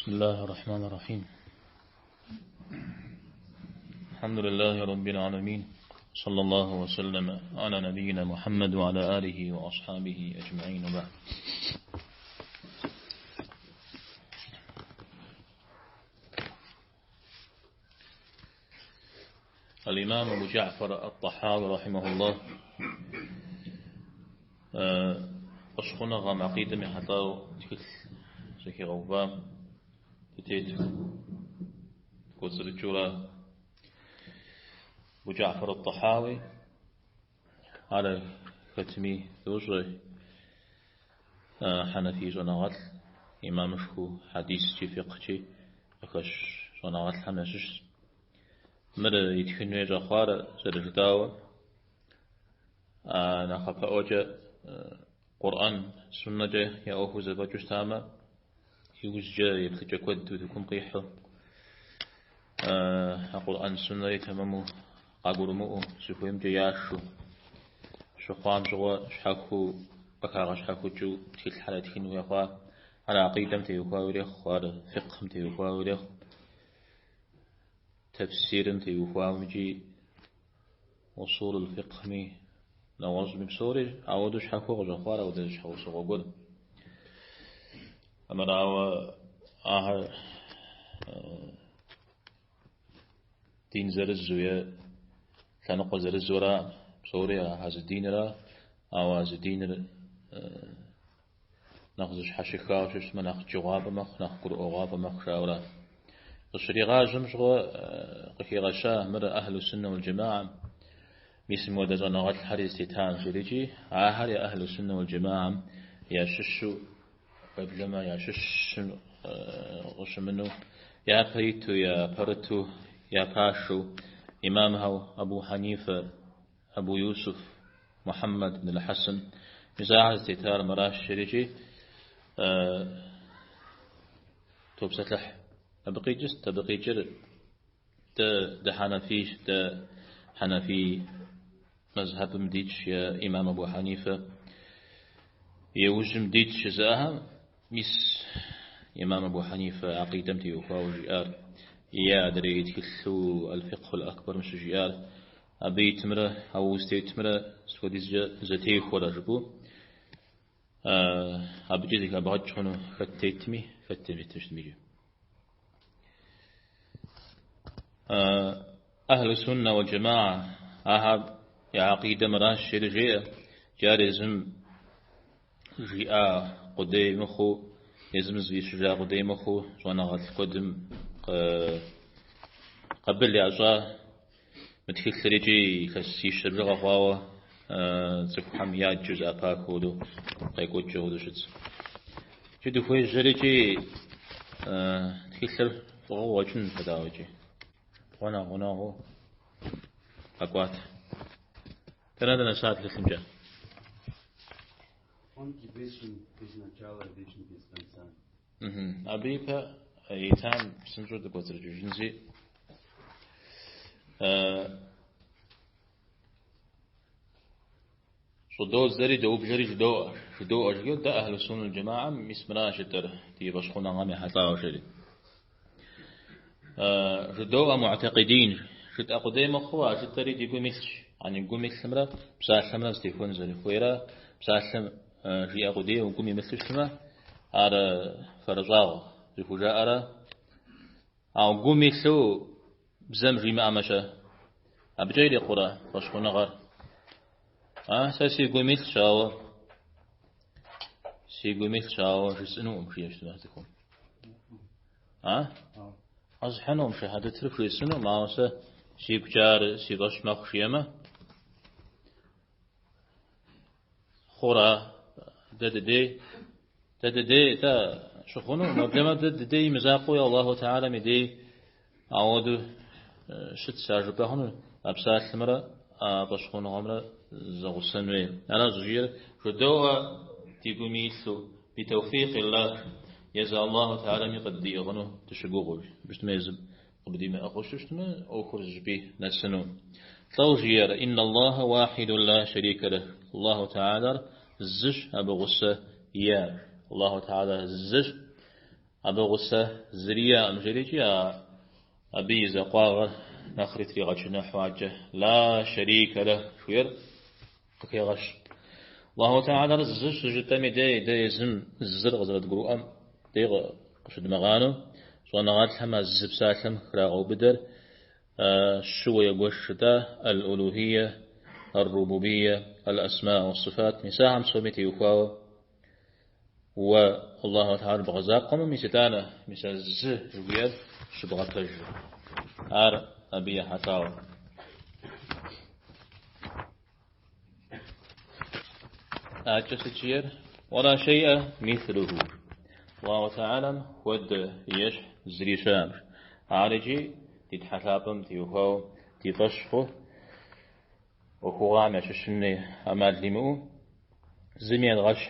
بسم الله الرحمن الرحيم. الحمد لله رب العالمين، صلى الله وسلم على نبينا محمد وعلى آله وأصحابه أجمعين وبعد. الإمام أبو جعفر الطحاوي رحمه الله أشخنا غام عقيدة من حطاو تكل زكي غوبام تتيت قصر الجولة. أبو جعفر الطحاوي على ختمي ذوجه حنفي جناغل إمام شكو حديث في فقه أكش جناغل حنشش مر يتكنوا جخار زرجداوة نخف أوجه قرآن سنة جه يا أوه زباجش تاما يوجه يبتجا كود وتكون قيحه قرآن سنة يتممو قاقرمو سفهم جياشو شخوام شغوا شحكو بكاغ شحكو جو تيل حالتين ويخوا على عقيدة متيوخوا وليخ وعلى فقه متيوخوا وليخ تفسير متيوخوا ومجي وصول الفقه مي نواز بسوري عودش حكو غجخوار عودش حكو سغوغل أما راوا دين زر الزوية تنقل زر الزورا بسوري هذا الدين را أو هذا الدين ناخذش حشكا وشش ما ناخذ جواب مخ ناخذ قرآن مخ شاورا الشريعة جمشغو قكي غشاه مر أهل السنة والجماعة ميسمو دزانا غات الحديث تان شريجي عاهر يا أهل السنة والجماعة يا ششو قبلما يا شش غش منه يا بيتو يا برتو يا باشو إمامه أبو حنيفة أبو يوسف محمد بن الحسن مزاعز تتار مراش شريجي توب ستلح تبقي جست تبقي جر ده حنفيش ده حنفي مذهب مديتش يا إمام أبو حنيفة يوجم مديتش زاها مس إمام أبو حنيفة عقيدة متيوفا وجيار يا أدري يتكلثو الفقه الأكبر مش جيار أبي تمره أو استيتمره سودي زتي خورا جبو أبي جديك أبغى شنو فتيتمي تشتمي أهل السنة والجماعة أهب يا عقيدة مراش شرجية جارزم جاء قديمخو يزم زي شجاع قديمخو وانا غاد القدم قبل يا أجا متكيل ريجي كسي شبرغ غواوة تفهم يا جزء باكودو قيقود جهودو شدس جدو خوي جريجي تكيل غواوة جن فداوجي وانا هو أقوات تنادنا ساعة لسنجا Motivation изначала вечный без конца. أبيبا يتام سنجود بقدر جنزي صدو زري دو بجري جدو أجيو ده أهل السنة الجماعة مسمنا شتر تي بشخونا غامي حتى وشري جدو معتقدين شت أقدام أخوة شتري ديقو مثل يعني يقول مثل مرة بسال مرة استيفون زري خويرا بسال جي أقدام وقومي مثل شما على فرزاغ رفوجاء أرى أو قومي مثل بزم جيما أمشا أبجاي لي قرى فشخونا غار ساسي قومي مثل شاوة سيقومي مثل شاوة جسنو أمشي يشتبه تكون أصحنهم شهادة رفري سنو معوسة سيبجار سيباش مخشيما خورا ددي تا شخونو مبلما ددي مزاقو يا الله تعالى مدي عودو شت ساجبهن أبسال ثمرة بشخونو عمرة زغسنوي أنا زجير جدوها تيقوميثو بتوفيق الله يزا الله تعالى مقدي أغنو تشقوغو بشتميزم قبدي ما أخششت ما أخرج به نسنو توجير إن الله واحد لا شريك له الله تعالى الزش أبو غصة يا الله تعالى الزش أبو غصة زرية مجريجي أبي زقاغ نخرت لغشنا حواجه لا شريك له خير كي غش الله تعالى رزش جتمي دي زم الزر غزرت قروء دي قشد مغانو صنعات لما الزب سالم خراغو بدر شو يقوش الألوهية الربوبية الأسماء والصفات مساهم سوميتي يخواو والله تعالى بغزاقهم ميستانا مثل زهوية شبغتج أبي حتاو أجسد ولا شيء مثله الله تعالى ود يش زري شام عارجي تتحسابم تيوهو تفشخه وخوام يششني أمال لمو زمي الغش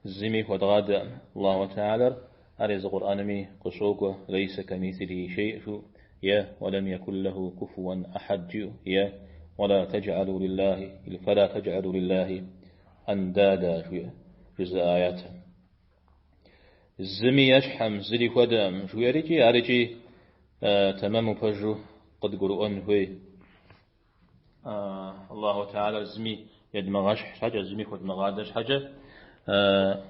زمي ودغاد الله تعالى أرز قرآنمي قشوق ليس كمثله شيء يا ولم يكن له كفوا أحد يا ولا تجعلوا لله فلا تجعلوا لله أندادا جزء آيات الزمي يشحم زري قدام شو يريجي أريجي تمام فجو قد قرؤن هوي الله تعالى الزمي يدمغش حاجة الزمي خد مغادش حاجة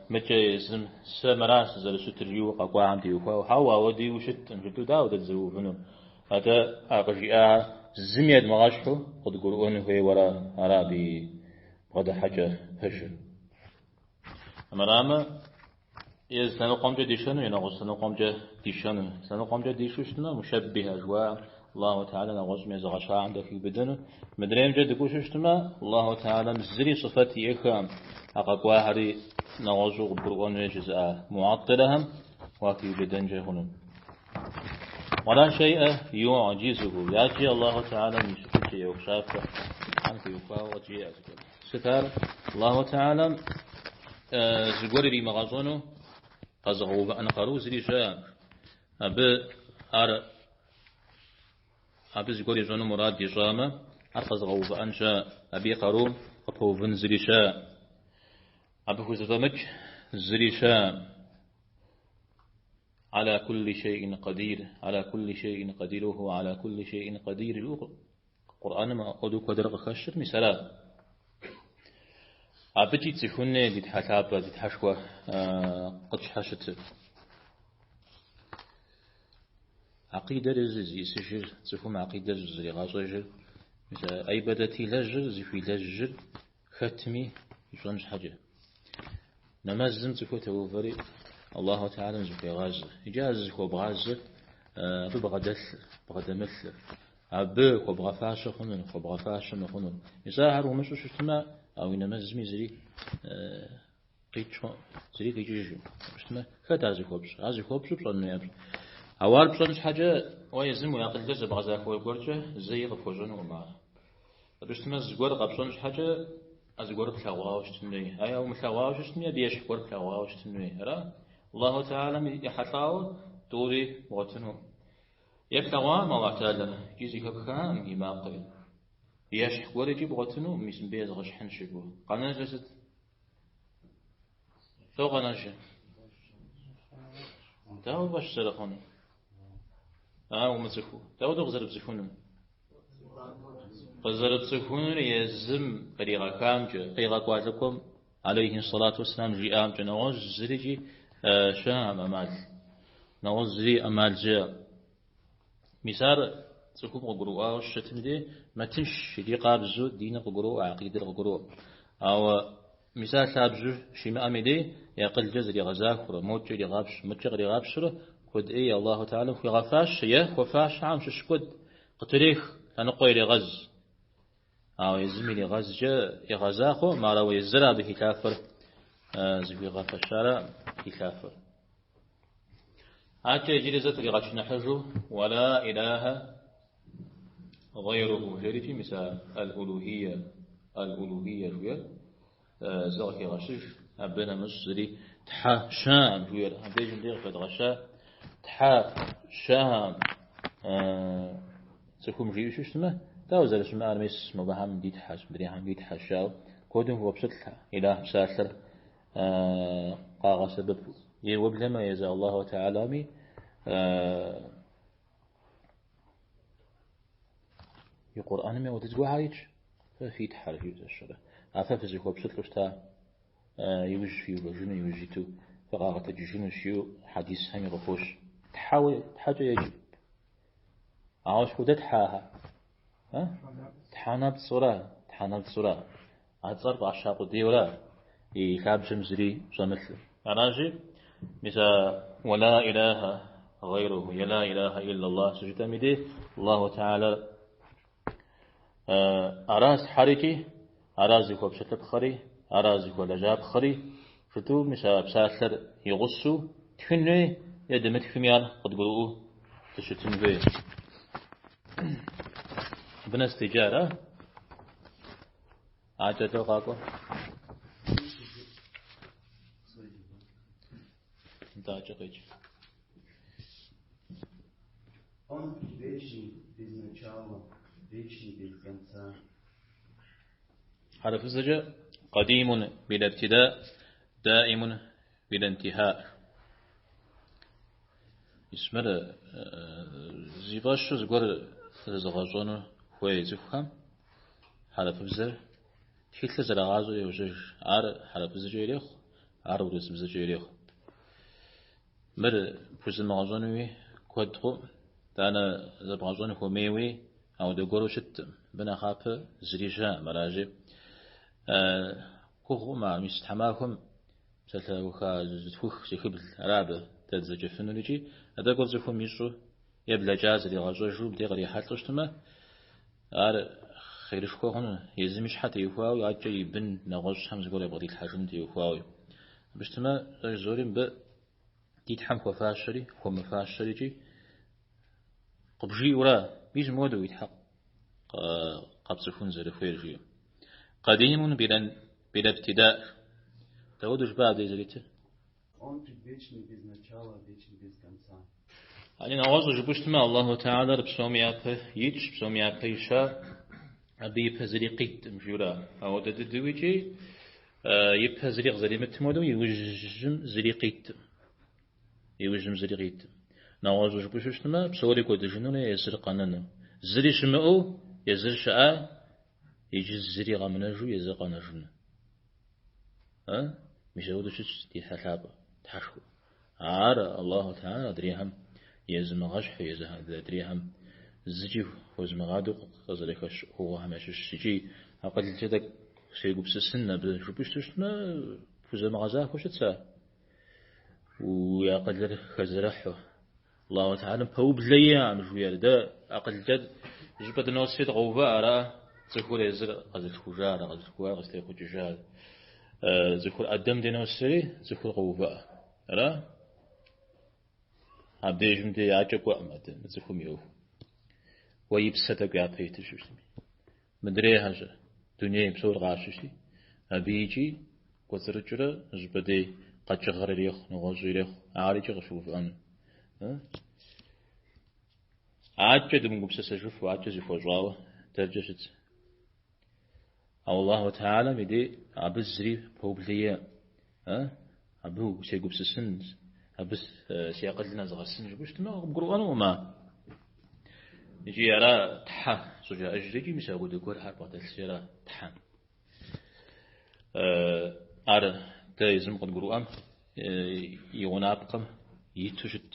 متى اسم سمراس زل ستريو قوا عم تيوكوا وحوا ودي وشت مشتو دا ود تزو فنو هذا أقجيا الزمي يدمغشو قد قرؤن هوي ورا عربي قد حاجة فجر أمرامه إذا سنقوم جديشانو ينقص سنقوم جديشانو سنقوم جديشوشنا مشبه أجواء الله تعالى نغوص ميزغشا عندك في بدنه مدريم جد كوششتما الله تعالى مزري صفتي إخام أقوى هري نغوصو قبرون جزاء معطلهم وفي بدن جهنم ولا شيء يعجزه يأتي الله تعالى من شكل يوشافه عنك يفاوة جيئة ستار الله تعالى زغوري لي مغازونو قزغو أنا قروز لي جاء أبي زغوري جونو مراد دي جامة أقزغو بأنشاء أبي قروم قطو فنزلي شاء أبي خزفمك زلي شاء على كل شيء قدير على كل شيء قدير وهو على كل شيء قدير القرآن ما أدوك ودرق خشر مثلا أبتي تفهمني دي تحتابة دي تحشوة قد حشت عقيدة زي سجل تفهم عقيدة زي غاصجل مثلا أي بدتي لجل زي في لجل ختمي يشونش حاجة نمازم تفوت وفري الله تعالى زكي غاز إجازة وبغاز بغد مثل عبه وبغفاش خنون وبغفاش خنون يساهر ومشو شتما أو نمازم زري زري قيجيجو شتما خد عزي خوبش بصنو يابش أول بصنش حاجة ويزم ويقل جزء بغزاك ويقورجه زي غفوجون ومعه بشتما زقور قبصنش حاجة أزقور بلاواوش تنوي أي أو ملاواوش تنوي بيش قور بلاواوش تنوي را الله تعالى يحطاو دوري وطنو يبلغوا ما الله تعالى جيزي كبخام يماقل بيش قور يجيب وطنو ميسم بيز غشحن شبو قانا جسد تو قانا جسد تاو باش سرخون ومزخو تاو دو غزر بزخونم غزر بزخون يزم قريغا كامجة قريغا قواتكم عليه الصلاة والسلام جيام جنوز زريجي شام أمال نوز زري أمال جاء مسار تكون قروء والشتم دي ما تنش دي قابزو دين قروء عقيدة قروء أو مسار ثابزو شيما أمدي يقل جزري غزاكرة موت جري غابش متجري غابشرة قد إيه الله تعالى في غفاش يه وفاش عام ششكد قتريخ لنقوي غز أو يزمي غز جاء يغزاخو ما لو يزرع به كافر زبي غفشارة كافر أتى جلزت لغش نحجو ولا إله غيره جريتي مثال الألوهية جوية زغي غشش أبنا مصري تحا شام جوية أبيجن ديغ فد غشا تحا شام تكون جيوش اشتما تاوزر اسمه أرميس مبهم دي تحاش بريهم دي تحاشاو كودن هو بسطلها إله مساثر قاغا سبب يوبلما يزا الله تعالى القرآن ما ودزقوا عايج ففي تحرج الشرع عفاف زيكو بشتلو شتا يوج فيه بجنو يوجيتو فقاقة جنو شيو حديث هم يغفوش تحاول حاجة يجب عاوش خودت حاها تحانات صورة عتصرف عشاق ديولا يخاب شمزري شمثل أراجي مثل ولا إله غيره لا إله إلا الله سجد مدي الله تعالى أراز حركي أرازك وبشتت خري أرازك ولجاب خري فتو مثل بساثر يغصو تفنوي يدمت فميال قد قلوه تشتن بي بنس تجارة عجل قاقو Он вечный, без начала, вечный, без конца. حرف الزجاء قديم بلا ابتداء دائم بلا انتهاء اسمه زيباش زغور زغازون خوي زفهم حرف الزر تحيل زرغازو يوجج عار حرف الزجاء يليخ عار ورسم الزجاء يليخ مر بوز المغازونوي كودخو دانا زبغازون هو ميوي أو دقورو شت بنا خاب زريجا مراجع كوخو ما مستحماكم سلوخا زتوخ شخبل رابع تزجفنو لجي هذا قول زفو ميشو يبلا جاز اللي غازو جوب دي غري حال تشتما عار خيرش كوخن يزمش حتى يفواو يعجي يبن نغوش همز قول يبغي الحجم دي يفواو بشتما زورين ب تيتحم وفاشري ومفاشري جي قبجي ورا بيج مودو يتحق قبصفون زرفير جي قديم بلا ابتداء تودش بعد إزاليته Он вечный, без начала, вечный, без конца. يعني نوازو جبشتما الله تعالى بسومي أبه يتش بسومي أبه يشاء أبي يبهزريقيت مجورا أو ددويجي يبهزريق زريمت مودو يوجم زريقيت نوازو جبشتما بسوري كود جنون يزر قاننا زري شمعو يزر شاء يجي الزري غامناجو يزر قاناجون مش هودو شش دي حسابه تحشو عار الله تعالى دريهم يزم غشح يزه دريهم زجي وزم غادو قزريكش هو همش شجي أقل جدك شيء بسسنا بجبشتنا فوزم غزاه وشتسا ويقدر خزرحه الله تعالى بهوب ليام جوير ده أقل جد جبت نوسيد غوبا أرى زخور يزر غزل خجار غزل خجار غزل خجار زخور أدم دينو السري زخور غوبا أرى عبدي جمدي عجب وأمد زخور ميوه ويبسطك يا بيت الشمس مدري هذا دنيا بصور غاششي أبيجي قصرجرة جبدي قد شغر ريخ نغزو ريخ عارج غشوف أن عجد من قبس سجف وعجز فوجواوه ترجشت أو الله تعالى مدي عبزري بوبلية عبو شيء قبس السن عبس سياق لنا زغر السن جبشت ما بقرآن وما يجي يرى تحا سجى أجريجي مساقو دكور حربات السيرة تحا أرى تايزم قد قرآن يغنابقم يتشد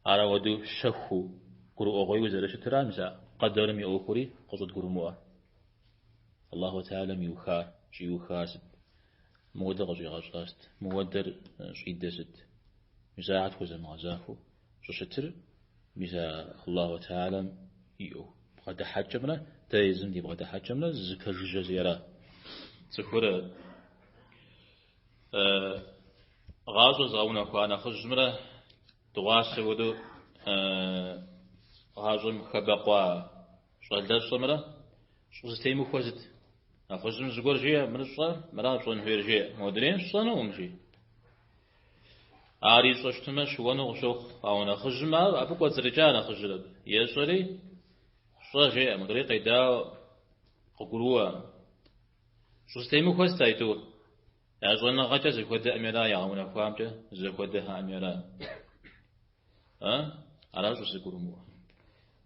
أرى ودو شخو قرؤ غيو زرش ترامزا قدر ميوخوري قصد قرموا الله تعالى ميوخار جيوخاسد مودر غجغاست مودر شيدست مساعد خوزم غزافو ششتر مسا الله تعالى يو بغدا حجمنا تايزم دي بغدا حجمنا زكر جزيرة زكورة غازو زاونا كوانا خجمرة دواس ودو غازو مخبقوا شغل صمرة شو ستيمو خوزت أخجم زغور جيا من الصلاة مرا صون هير جيا مودرين صانو ومشي عاري صشتما شوانو غشوخ أونا خجما أبوك وزرجانا خجلب يسولي صا جيا مدري قيدا ققروا شو ستيمو خوز تايتو يا زوجنا غجز يخد أميرا يا عمنا فامته زخدها أميرا على شو سيقولوا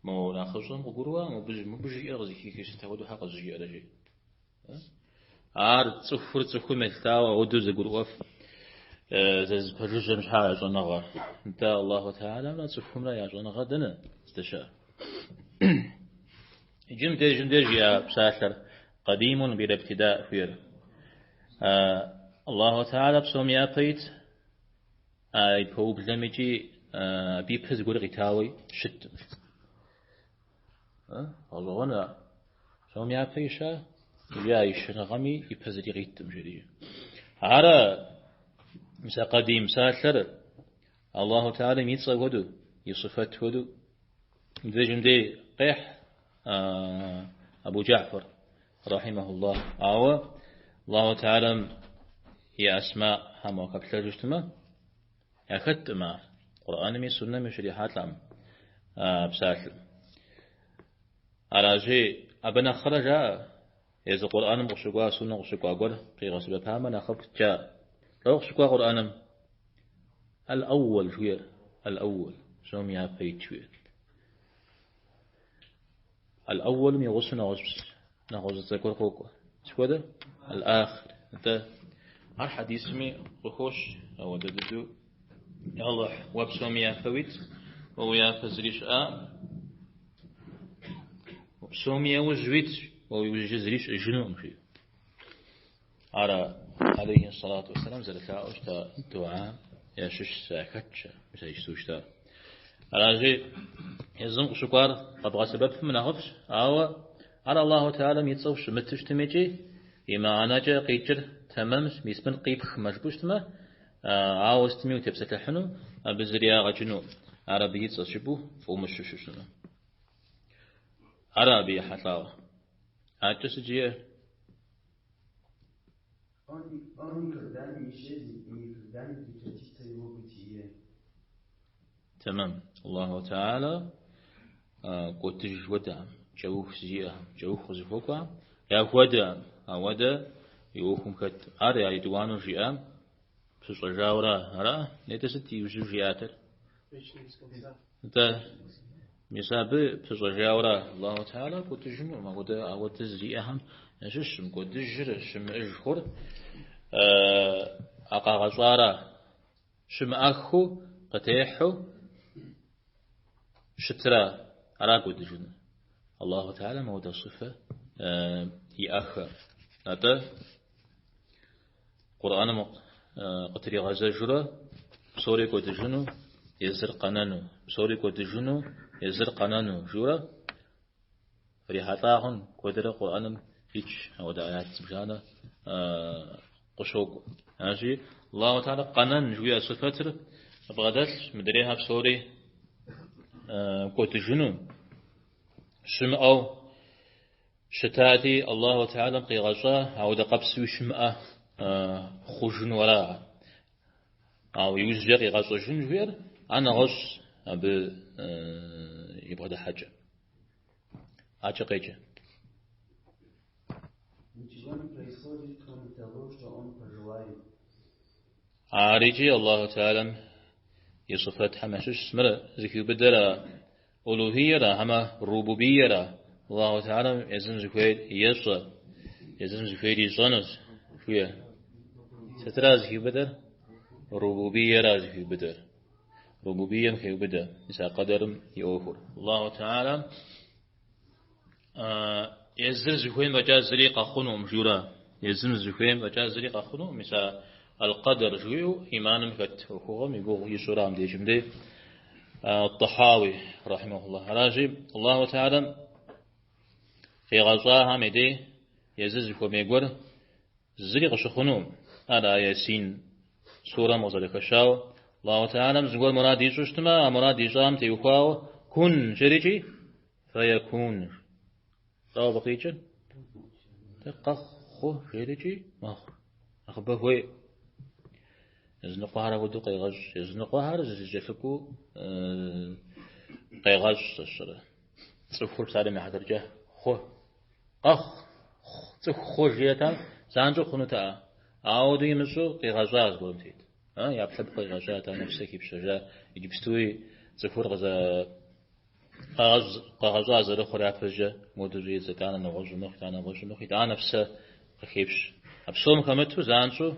مو ناخذهم وقولوا مو بيجي أرزي كيس تاخذوا حق زي أرزي تصفر ملتاوا ودو زقولوا زز برجم شحال زوجنا غا أنت الله تعالى لا تصفهم لا يا زوجنا غدنا استشاء جمدج يا بساتر قديم بلا ابتداء فير الله تعالى بسوم يا بيت يبهو بلمجي بيبهز قول غتاوي شت الله أنا سوم يا بيشا يايش نغمي يبهز لي غيتم جري على مسا قديم ساتر الله تعالى ميتص ودو يصفت ودو جمدي قيح أبو جعفر رحمه الله الله تعالى هي أسماء هم وقبل جشتما أخذت ما قرآن من سنة من شريحات لهم بساتل على شيء أبنا خرج إذا قرآن مقشقوا سنة مقشقوا أقول في غسل بهما نخبت جاء لو مقشقوا قرآن الأول شوية الأول شوم يا بيت شوية الأول من غسل نغوص تذكر قوقه شو هذا الآخر أنت الحديث مي وخوش أو ددو الله وبسوم يا فويت ويا فزريش وبسوم يا وجويت ويجزريش جنوم شيء عليه الصلاة والسلام زلكا أشتا دعاء يا شش ساكتش مش يشتوشتا على شيء يزنق شكر أبغى سبب من أغفش أو على الله تعالى ميتصوش متش تميجي إما أنا جا قيتر تمام ميسمن قيبخ مجبوش تما عاوز تميو تبسة الحنو بزريا غجنو عربي تصشبو ومشوشوشنو عربي حتلاوة عجس جيه تمام الله تعالى قلت جودا جوف زيها جوف زفوكا يا ودا أودا يوكم كت أريا يدوانو جيام بسجاورا هرا نتستي يوجو جياتر أنت مساب بسجاورا الله تعالى قلت جنو ما قد أود زيهم نششم قد جر شم أجخر أقاغزارا شم أخو قتيحو شترا على قد جنو الله تعالى مودا صفة يأخر هذا قرآن قتري غزة جرا بصوري قد جنو يزر قنانو بصوري قد جنو يزر قنانو جرا فريحاتاهن قدر قرآن هيش أو دعايات سبحانه قشوق ماشي الله تعالى قنان جويا صفتر بغداش مدريها بصوري قد جنو شم أو شتاتي الله تعالى قيغشا أو دقبس وشمأ خجن وراء أو يوزجر يغشا جنجوير أنا غش أب يبغى حاجة قيجة عارجي الله تعالى يصفت حمشش سمرة ذكي بدرا ألوهية هما ربوبية الله تعالى يزن زكويد يسوع يزن زكويد يزنس فيه ستراز في بدر ربوبية راز في بدر ربوبية في بدر إذا قدر يوفر الله تعالى يزن زكويد وجاز زريق خنو مجورا يزن زكويد وجاز زريق خنو مثل القدر جويو إيمان مكت وخوهم يقول يسورام دي جمدي الطحاوي رحمه الله راجب الله تعالى في غزاها مدي يزز وميغور زريق شخنوم على ياسين سورة مزالك الشاو الله تعالى مزغور مرادي ششتما مرادي جام تيوخاو كن جريجي فيكون راو بقيجن تقخ خو جريجي مخ أخبه هوي يزنقوا هذا ودو قيغش يزنقوا هذا زجفكو قيغش الشر تصفور سالم يحضرجه خو أخ تصخو جيتا سانجو خنوتا أعود يمسو قيغاجاز قلمتيد يبحب قيغاجات نفسك بشجاع يجبستوي تفور غزا قاغاز رخور أفجع مدري زكانا نغج مخ أنا نغج مخ أنا نفسه خيبش أبصوم كمتو زانشو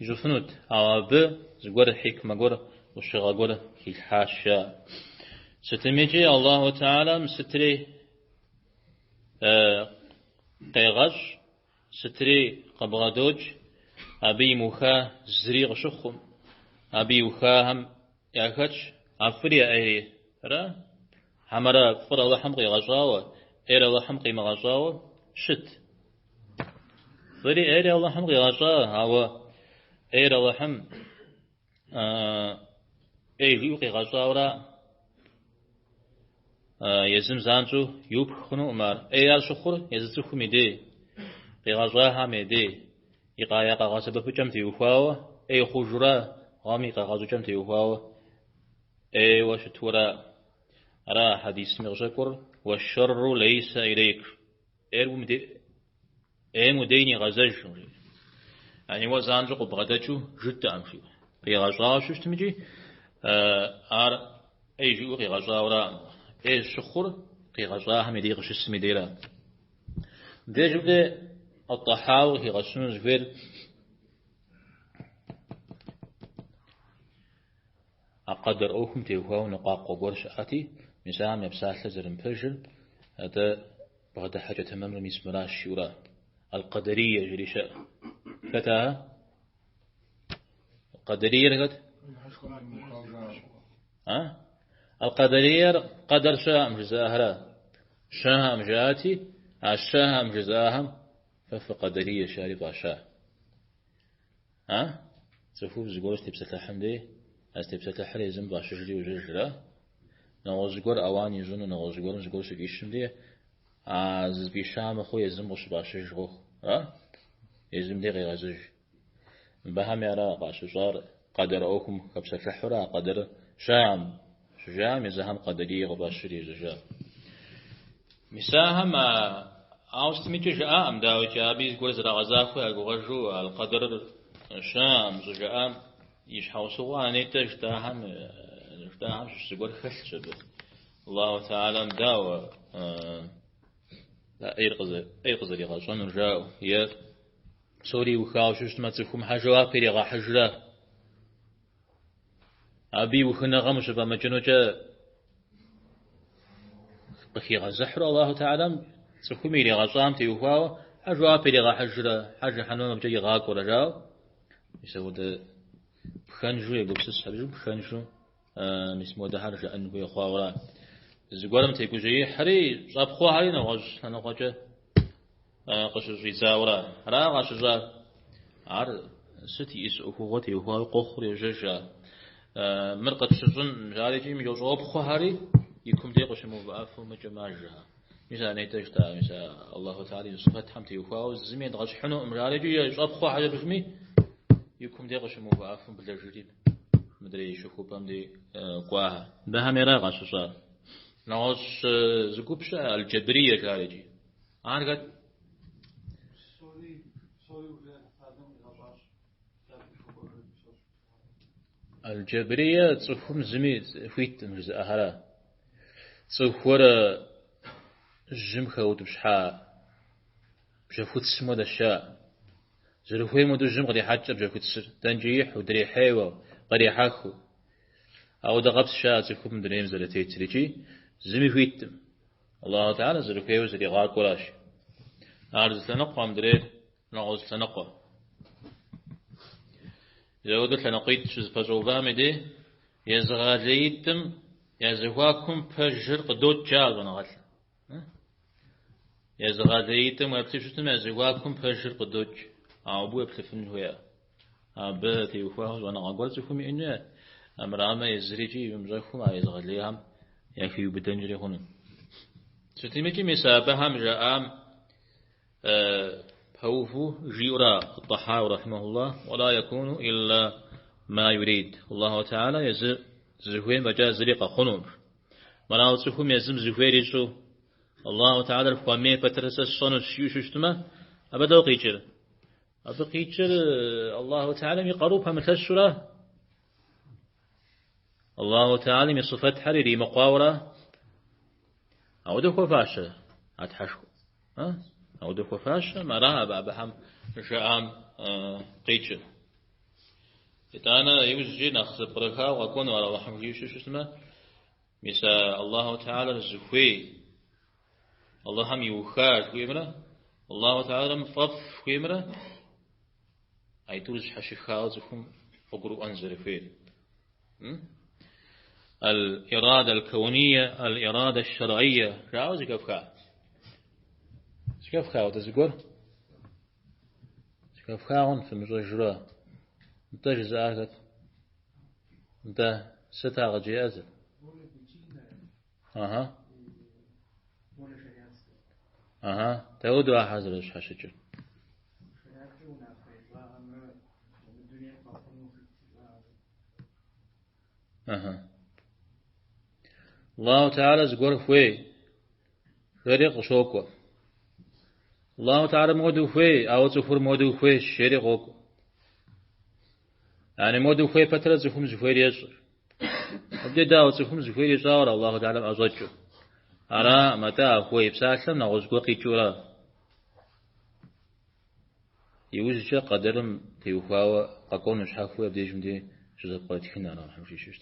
يجفنود أو ب زغور حكمة غور وشغا غور الحاشا ستميجي الله تعالى مستري قيغاج ستري قبغادوج أبي مخا زريغ شخم أبي مخا هم يأكش أفريا أي را حمرا فر الله حمقي غجاوة إير الله حمقي مغجاوة شت فري إير الله حمقي غجاوة هوا إير الله حم إيه يوقي غجاوة يزم زانجو يوب خنو أمار إير شخور يزتو خميدي غجاها ميدي يقايا قاغاسة بفجمتي وفاوة أي خجرة غامي قاغاسة جمتي وفاوة أي وشتورا أرى حديث مغشكر والشر ليس إليك أي مديني غزج يعني وزانجو قبغدتشو جدا أمشي في غجاء شو تمجي أي جو في غجاء ورا أي شخور في غجاء هم يديق شو اسمي ديلا ده جبده الطحاوي في غشون زفير أقدر أوكم تيوهاو نقاق وقرش أتي مسام يبساحل زرم بجل هذا بغدا حاجة تمام رميس مراش شورا القدرية جريشة فتاها القدرية لقد القدرية قدر شاهم جزاهرا شاهم جاتي الشاهم جزاهم فقدرية شارب عشاء تفوز زقورش تبسط الحمدي استبسط الحريزم باشجدي وجرجلا نغزقور أوان يزون نغزقور زقور سقيشم دي از بيشام خو يزم وش باشجغو يزم دي غيغزج بهم يرى قاشجار قدر أوكم كبسط الحرا قدر شام شجام يزهم قدرية غباشري زجا مساهم أوستميتو جاء أم داو جابي يقول زرا غزاكو أقوغجو القدر شام زجاء يشحوصوا أنيتا جتاهم شو تقول خش الله تعالى داو لا أي قزر يغاشون رجاو هي سوري وخاو شو تمتكم حجوا بيرغا حجرا أبي وخنا غمش بمجنوجة بخي غزحر الله تعالى سكومي لي غزام تيوفاو حجوا بيرغا حجرا حج حنون بجي غاك ورجاو يسوي ده بخنجو يقبسس حبيجو بخنجو مسمو ده حرج أنه يخواورا زقولم تيجو جي حري صاب خوا حري نغج أنا خواجه قش ريزاورا را قش جا عر ستي إس أخواتي وهو قخر يججا مرقة شجن جاريجي ميجو بخوا حري يكون دي قش مبعف ومجمعجها مثلا نيتجتا مثلا الله تعالى يصفت حمتي وخوا زمين غش حنو مجاريجي يجاب خوا حاجة بجمي يكون دي قش مبعف بالجريب مدري شوفوا بامدي قواها ده هم يراغ شجار ناس زكوبش الجبرية جاريجي أنا قد الجبرية تصفهم زميل فيت مجزء أهلا تصفور الجم خود بشحاء بشفوت اسمه ده الشاء زرفوي مدو الجم قد يحاج بشفوت سر تنجيح ودري حيوة قد يحاكو أو ده غبس شاء تصفهم دريم زلتي تريجي زمي فيتم الله تعالى زرفوي وزري غاك ولاش أرز لنقوى مدريد نغوز لنقوى إذا ودت لنقيت شز فجوبا مدي يزغاليتم يزغاكم فجر قدوت جال ونغل يزغاليتم ويبتشتم يزغاكم فجر قدوت أبو يبتفن هويا أبتي وفاهم ونغاقول تفهم إنه أمراما يزريجي يمزخهم يزغاليهم يكفي بدنجري هنا ستمكي مسابهم جاء فوفو جيرا الطحاوي رحمه الله ولا يكون إلا ما يريد الله تعالى يزهوين بجاء زريقة خنوم منا وصفهم يزم زهويريشو الله تعالى الفامي فترس الصنو شيوشتما أبدا قيجر أبقيت الله تعالى يقربها مثل السورة الله تعالى من صفات حريري مقاورة أو دخو فاشة أتحشو أو دخو فاشة ما بهم شام قيتش إتانا يوزجي نخص بركة وأكون ولا وحم جيش شو اسمه مسا الله تعالى الزخوي الله هم يوخاش ويمره الله تعالى مطف ويمره أي توز حش خالزكم فقروا أنزل فين الإرادة الكونية الإرادة الشرعية راوز كفخا كفخا وتزقر كفخا في مجرى انت جزاءك انت ستاغ جيازة تودوا حاضر ايش حشجر الله تعالى زقر خوي شريق شوكو الله تعالى مودو خوي أو تفر مودو خوي شريق وكو يعني مودو خوي فترة زفهم زفير يصر أبدي داو زفهم زفير يصار الله تعالى أزوجه أرى متى خوي بساسا نغزقو قيتورا يوزج قدرم تيوخاوا قاكون مش حافوا أبدي جمدي جزء قاتخين أنا رحمة شيء